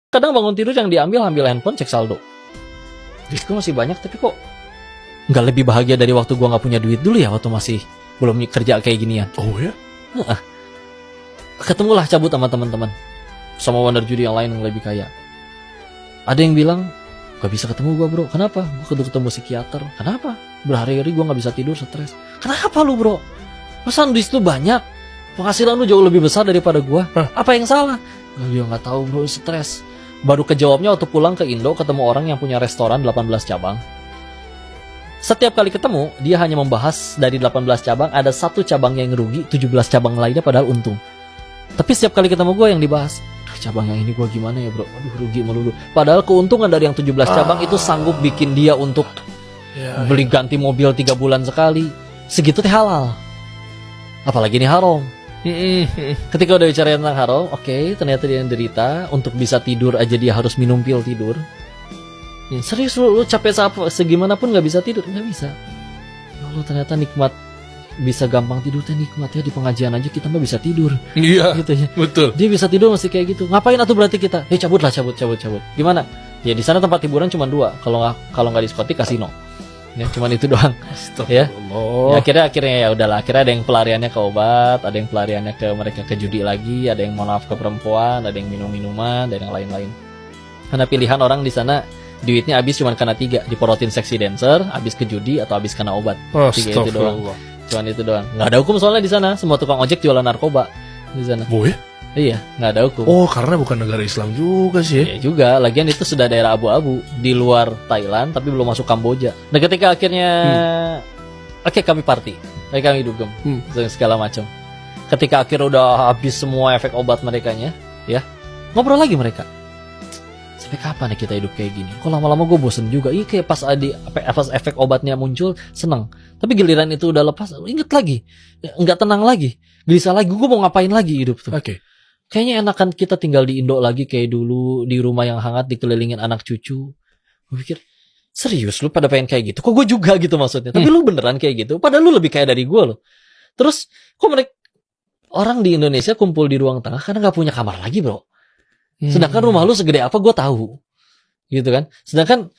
Kadang bangun tidur yang diambil, ambil handphone, cek saldo. Duit gue masih banyak, tapi kok nggak lebih bahagia dari waktu gue nggak punya duit dulu ya, waktu masih belum kerja kayak ginian. Oh ya? Ketemulah cabut sama teman-teman, sama wonder judi yang lain yang lebih kaya. Ada yang bilang, gak bisa ketemu gue bro. Kenapa? Gue ketemu psikiater. Kenapa? Berhari-hari gue gak bisa tidur, stres. Kenapa lu bro? Masa duit lu banyak, penghasilan lu jauh lebih besar daripada gue. Apa yang salah? Gue gak tahu bro, stres. Baru kejawabnya waktu pulang ke Indo, ketemu orang yang punya restoran 18 cabang. Setiap kali ketemu, dia hanya membahas dari 18 cabang, ada satu cabang yang rugi, 17 cabang lainnya padahal untung. Tapi setiap kali ketemu gue yang dibahas, cabang yang ini gue gimana ya bro, aduh rugi melulu. Padahal keuntungan dari yang 17 cabang itu sanggup bikin dia untuk beli ganti mobil 3 bulan sekali. Segitu teh halal. Apalagi ini haram. Ketika udah bicara tentang haram, oke, ternyata dia yang derita. Untuk bisa tidur aja dia harus minum pil tidur. Serius lu capek segimana pun gak bisa tidur. Gak bisa. Ya Allah, ternyata nikmat bisa gampang tidur teh nikmat ya. Di pengajian aja kita mah bisa tidur. Iya gitu ya. Betul. Dia bisa tidur masih kayak gitu. Ngapain atuh berarti kita? Cabut. Gimana? Ya di sana tempat hiburan cuma 2. Kalau nggak diskotik kasino. Ya cuman itu doang. Ya. Akhirnya ya udahlah. Akhirnya ada yang pelariannya ke obat, ada yang pelariannya ke mereka ke judi lagi, ada yang mau maaf ke perempuan, ada yang minum-minuman dan yang lain-lain. Karena pilihan orang di sana duitnya habis cuma karena 3, diporotin seksi dancer, habis ke judi atau habis kena obat. 3 itu doang. Cuman itu doang. Nggak ada hukum soalnya di sana. Semua tukang ojek jualan narkoba di sana. Boy? Iya, nggak ada hukum. Oh, karena bukan negara Islam juga sih. Iya juga. Lagian itu sudah daerah abu-abu di luar Thailand, tapi belum masuk Kamboja. Nah, ketika akhirnya, oke, kami party, kami dugem, segala macam. Ketika akhirnya udah habis semua efek obat merekanya, ya, ngobrol lagi mereka. Sampai kapan ya kita hidup kayak gini? Kok lama-lama gue bosen juga. Iya kayak pas efek obatnya muncul seneng, tapi giliran itu udah lepas, inget lagi, nggak tenang lagi, gelisah lagi. Gue mau ngapain lagi hidup tuh? Oke. Kayaknya enakan kita tinggal di Indo lagi kayak dulu, di rumah yang hangat dikelilingin anak cucu. Gue pikir serius lu pada pengen kayak gitu? Kok gue juga gitu maksudnya? Tapi lu beneran kayak gitu? Padahal lu lebih kaya dari gue loh. Terus kok mereka orang di Indonesia kumpul di ruang tengah karena nggak punya kamar lagi bro. Sedangkan rumah lu segede apa gue tahu, gitu kan? Sedangkan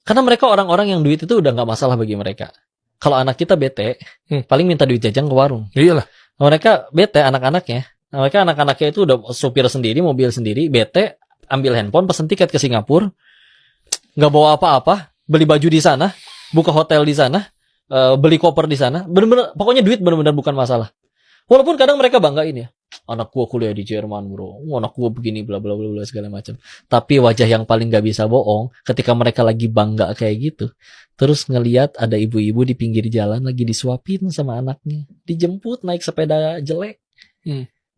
karena mereka orang-orang yang duit itu udah nggak masalah bagi mereka. Kalau anak kita bete, paling minta duit jajan ke warung. Iyalah. Mereka bete anak-anaknya. Mereka anak-anaknya itu udah supir sendiri, mobil sendiri, bete, ambil handphone, pesen tiket ke Singapura, nggak bawa apa-apa, beli baju di sana, buka hotel di sana, beli koper di sana. Bener-bener, pokoknya duit bener-bener bukan masalah. Walaupun kadang mereka banggain ya. Anak gua kuliah di Jerman bro, anak gua begini bla bla bla segala macam. Tapi wajah yang paling gak bisa bohong ketika mereka lagi bangga kayak gitu, terus ngelihat ada ibu-ibu di pinggir jalan lagi disuapin sama anaknya, dijemput naik sepeda jelek.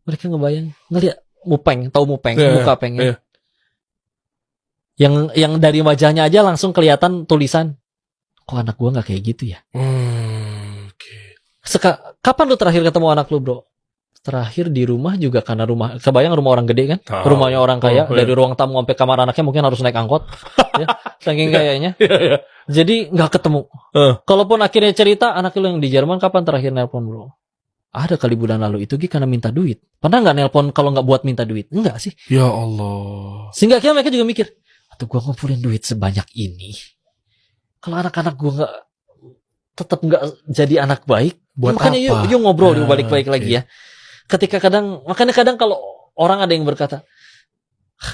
Mereka ngelihat mupeng, tahu mupeng, muka pengnya. Yang dari wajahnya aja langsung kelihatan tulisan, kok anak gua nggak kayak gitu ya? Kapan lu terakhir ketemu anak lu bro? Terakhir di rumah juga karena kebayang rumah orang gede kan, rumahnya orang kaya, dari ruang tamu sampai kamar anaknya mungkin harus naik angkot, ya, saking kayanya. Jadi nggak ketemu. Kalaupun akhirnya cerita anak lu yang di Jerman kapan terakhir nelpon bro? Ada kali bulan lalu itu karena minta duit. Pernah nggak nelpon kalau nggak buat minta duit? Enggak sih. Ya Allah. Sehingga akhirnya mereka juga mikir, atau gua ngumpulin duit sebanyak ini, kalau anak-anak gua nggak tetap nggak jadi anak baik, buat makanya apa? yuk ngobrol, yuk balik-balik lagi ya. Ketika makanya kadang kalau orang ada yang berkata,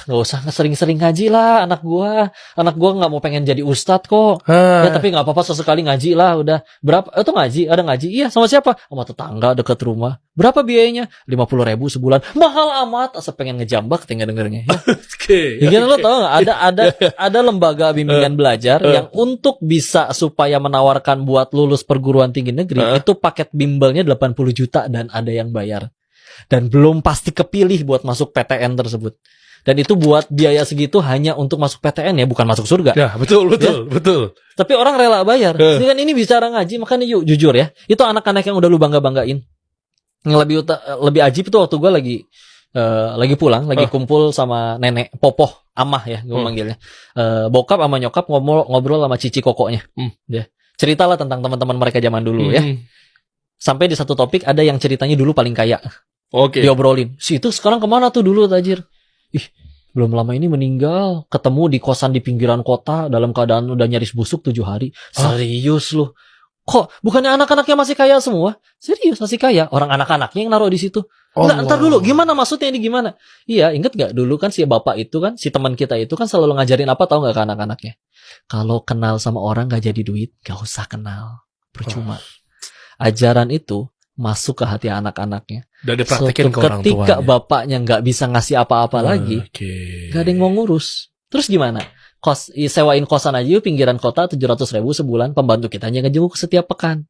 nggak usah sering-sering ngaji lah anak gua nggak mau pengen jadi ustadz kok. Ya tapi nggak apa-apa sesekali ngaji lah udah. Berapa itu ngaji? Ada ngaji? Iya, sama siapa? Sama tetangga dekat rumah. Berapa biayanya? 50.000 sebulan. Mahal amat. Asa pengen ngejambak tinggal dengernya ya. Gimana lo tau nggak ada lembaga bimbingan belajar yang untuk bisa supaya menawarkan buat lulus perguruan tinggi negeri itu paket bimbelnya 80 juta dan ada yang bayar. Dan belum pasti kepilih buat masuk PTN tersebut. Dan itu buat biaya segitu hanya untuk masuk PTN ya, bukan masuk surga. Ya, betul. Tapi orang rela bayar. Ini kan ini bicara ngaji, makanya yuk jujur ya. Itu anak-anak yang udah lu bangga-banggain. Yang lebih ajib itu waktu gue lagi pulang, lagi kumpul sama nenek, popoh, amah ya gue manggilnya. Bokap sama nyokap ngobrol sama cici kokonya. Ya. Ceritalah tentang teman-teman mereka zaman dulu ya. Sampai di satu topik ada yang ceritanya dulu paling kaya. Diobrolin. Si itu sekarang kemana tuh dulu tajir? Belum lama ini meninggal, ketemu di kosan di pinggiran kota dalam keadaan udah nyaris busuk 7 hari. Serius loh. Kok bukannya anak-anaknya masih kaya semua? Serius masih kaya. Orang anak-anaknya yang naruh di situ. Enggak, ntar dulu. Gimana maksudnya ini gimana? Iya, inget gak dulu kan si bapak itu kan, si teman kita itu kan selalu ngajarin apa tahu gak ke anak-anaknya? Kalau kenal sama orang gak jadi duit, gak usah kenal. Percuma. Ajaran itu masuk ke hati anak-anaknya. Dan dipraktekin ke orang tuanya. Ketika bapaknya gak bisa ngasih apa-apa lagi, gak ada yang mau ngurus. Terus gimana? Sewain kosan aja yuk, pinggiran kota 700.000 sebulan, pembantu kita hanya ngejenguk setiap pekan.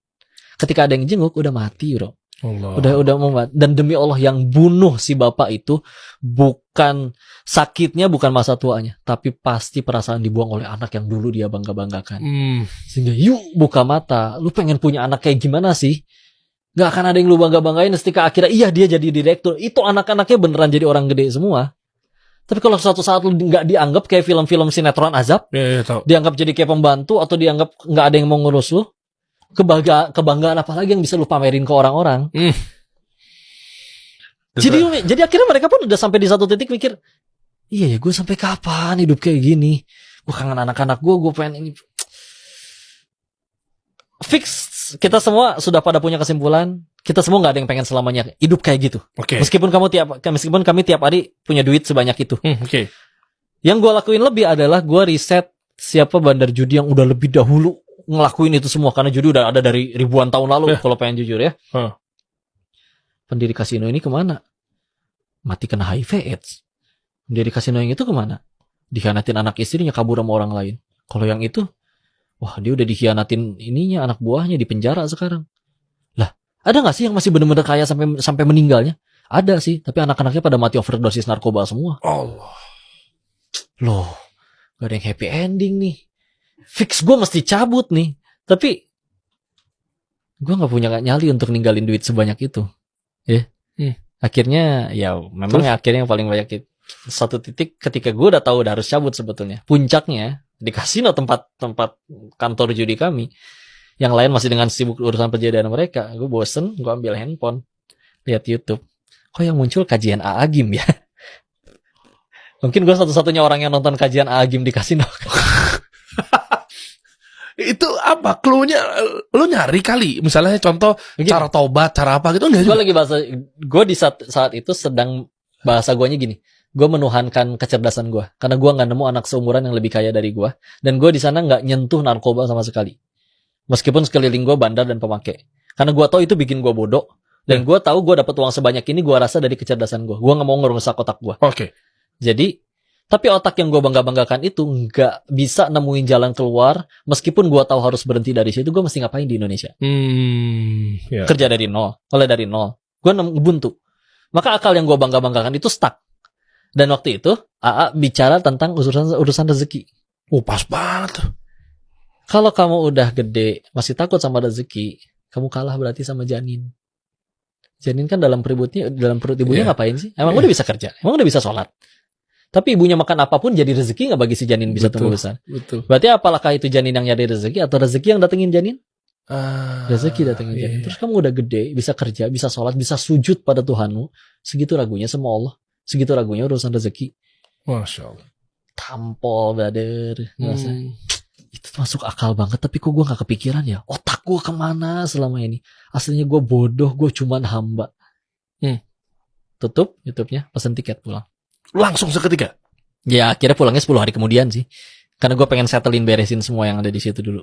Ketika ada yang jenguk udah mati bro. Udah mau mati. Dan demi Allah yang bunuh si bapak itu bukan sakitnya, bukan masa tuanya, tapi pasti perasaan dibuang oleh anak yang dulu dia bangga-banggakan. Sehingga yuk buka mata, lu pengen punya anak kayak gimana sih? Gak akan ada yang lu bangga-banggain ketika akhirnya iya dia jadi direktur. Itu anak-anaknya beneran jadi orang gede semua. Tapi kalau suatu saat lu nggak dianggap kayak film-film sinetron azab, dianggap jadi kayak pembantu atau dianggap nggak ada yang mau ngurus lu, kebanggaan apa lagi yang bisa lu pamerin ke orang-orang? Jadi akhirnya mereka pun udah sampai di satu titik mikir, iya ya gue sampai kapan hidup kayak gini? Gue kangen anak-anak gue pengen ini. Fix, kita semua sudah pada punya kesimpulan. Kita semua nggak ada yang pengen selamanya hidup kayak gitu. Meskipun kami tiap hari punya duit sebanyak itu. Yang gue lakuin lebih adalah gue riset siapa bandar judi yang udah lebih dahulu ngelakuin itu semua, karena judi udah ada dari ribuan tahun lalu. Kalau pengen jujur ya. Pendiri kasino ini kemana? Mati kena HIV/AIDS. Pendiri kasino yang itu kemana? Dikhianatin anak istrinya, kabur sama orang lain. Kalau yang itu, wah dia udah dikhianatin ininya, anak buahnya, di penjara sekarang. Ada gak sih yang masih benar-benar kaya sampai meninggalnya? Ada sih, tapi anak-anaknya pada mati overdosis narkoba semua. Allah. Loh, gak ada yang happy ending nih. Fix gue mesti cabut nih. Tapi gue gak punya nyali untuk ninggalin duit sebanyak itu. Akhirnya ya memang akhirnya yang paling banyak itu. Satu titik ketika gue udah tahu udah harus cabut sebetulnya. Puncaknya di kasino tempat kantor judi kami. Yang lain masih dengan sibuk urusan pekerjaan mereka. Gue bosen, gue ambil handphone, lihat YouTube. Kok yang muncul kajian AA Gim ya? Mungkin gue satu-satunya orang yang nonton kajian AA Gim di kasino. Itu apa? Cluenya lu nyari kali. Misalnya contoh cara taubat, cara apa gitu enggak? Gue lagi gue di saat itu sedang bahasa guanya gini. Gue menuhankan kecerdasan gue. Karena gue gak nemu anak seumuran yang lebih kaya dari gue. Dan gue di sana gak nyentuh narkoba sama sekali. Meskipun sekeliling gue bandar dan pemakai. Karena gue tahu itu bikin gue bodoh. Dan gue tahu gue dapat uang sebanyak ini gue rasa dari kecerdasan gue. Gue gak mau ngerusak otak gue. Jadi, tapi otak yang gue bangga-banggakan itu gak bisa nemuin jalan keluar. Meskipun gue tahu harus berhenti dari situ, gue mesti ngapain di Indonesia? Kerja dari nol. Mulai dari nol. Gue buntu. Maka akal yang gue bangga-banggakan itu stuck. Dan waktu itu, AA bicara tentang urusan rezeki. Pas banget tuh. Kalau kamu udah gede, masih takut sama rezeki, kamu kalah berarti sama janin. Janin kan dalam perut ibunya ngapain sih? Emang udah bisa kerja, emang udah bisa sholat. Tapi ibunya makan apapun jadi rezeki nggak bagi si janin bisa tumbuh besar. Berarti apakah itu janin yang nyari rezeki atau rezeki yang datengin janin? Rezeki datengin janin. Terus kamu udah gede, bisa kerja, bisa sholat, bisa sujud pada Tuhanmu. Segitu ragunya sama Allah. Segitu ragunya urusan rezeki. Masya Allah. Tampol, brother. Itu masuk akal banget, tapi kok gue gak kepikiran ya, otak gue kemana selama ini? Aslinya gue bodoh, gue cuman hamba. Tutup YouTube-nya, pesen tiket pulang. Langsung seketika? Ya akhirnya pulangnya 10 hari kemudian sih. Karena gue pengen settlein beresin semua yang ada di situ dulu.